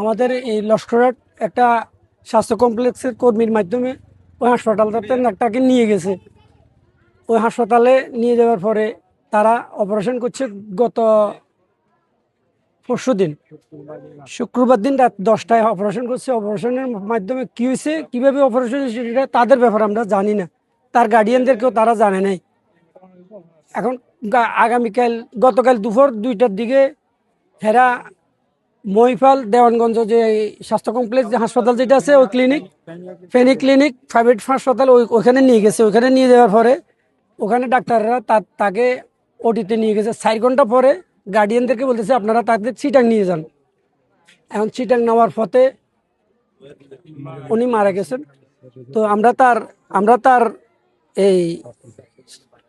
আমাদের এই লস্করহাট একটা স্বাস্থ্য কমপ্লেক্সের কর্মীর মাধ্যমে ওই হাসপাতালটাতে একটাকে নিয়ে গেছে। ওই হাসপাতালে নিয়ে যাওয়ার পরে তারা অপারেশন করছে গত পরশুদিন, শুক্রবার দিন রাত 10টায় অপারেশন করছে। অপারেশনের মাধ্যমে কী হয়েছে, কীভাবে অপারেশন হয়েছে সেটা তাদের ব্যাপারে আমরা জানি না, তার গার্ডিয়ানদেরকেও তারা জানে নাই। এখন আগামীকাল গতকাল দুপুর 2টার দিকে হেরা মহিপাল দেওয়ানগঞ্জ যে স্বাস্থ্য কমপ্লেক্স যে হাসপাতাল যেটা আছে, ওই ক্লিনিক ফেনী ক্লিনিক প্রাইভেট হাসপাতাল ওইখানে নিয়ে গেছে। ওইখানে নিয়ে যাওয়ার পরে ওখানে ডাক্তাররা তাকে ওটিতে নিয়ে গেছে। 4 ঘন্টা পরে গার্ডিয়ানদেরকে বলতেছে আপনারা তাদের চিটাং নিয়ে যান। এখন চিটাং নেওয়ার পথে উনি মারা গেছেন। তো আমরা তার এই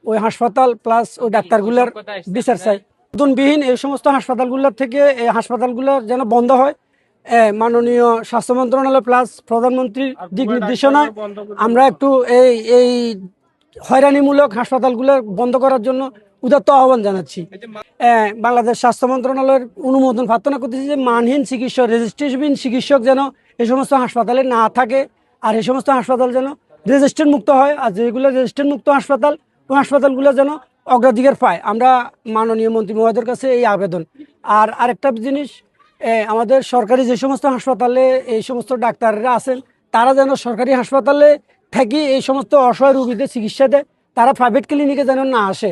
ওই হাসপাতাল প্লাস ওই ডাক্তারগুলার বিচার চাই। বেতনবিহীন এই সমস্ত হাসপাতালগুলোর থেকে এই হাসপাতালগুলো যেন বন্ধ হয়। মাননীয় স্বাস্থ্য মন্ত্রণালয় প্লাস প্রধানমন্ত্রীর দিক নির্দেশনায় আমরা একটু এই হয়রানিমূলক হাসপাতালগুলো বন্ধ করার জন্য উদাত্ত আহ্বান জানাচ্ছি। বাংলাদেশ স্বাস্থ্য মন্ত্রণালয়ের অনুমোদন প্রার্থনা করতেছি যে মানহীন চিকিৎসক, রেজিস্ট্রেশনহীন চিকিৎসক যেন এই সমস্ত হাসপাতালে না থাকে, আর এই সমস্ত হাসপাতাল যেন রেজিস্ট্রেশন মুক্ত হয়। আর যেগুলো রেজিস্ট্রেশন মুক্ত হাসপাতাল, ওই হাসপাতালগুলো যেন অগ্রাধিকার পায়। আমরা মাননীয় মন্ত্রী মহোদয়ের কাছে এই আবেদন। আর আরেকটা জিনিস, আমাদের সরকারি যে সমস্ত হাসপাতালে এই সমস্ত ডাক্তাররা আছেন, তারা যেন সরকারি হাসপাতালে থেকে এই সমস্ত অসহায় রোগীদের চিকিৎসা দেয়, তারা প্রাইভেট ক্লিনিকে যেন না আসে।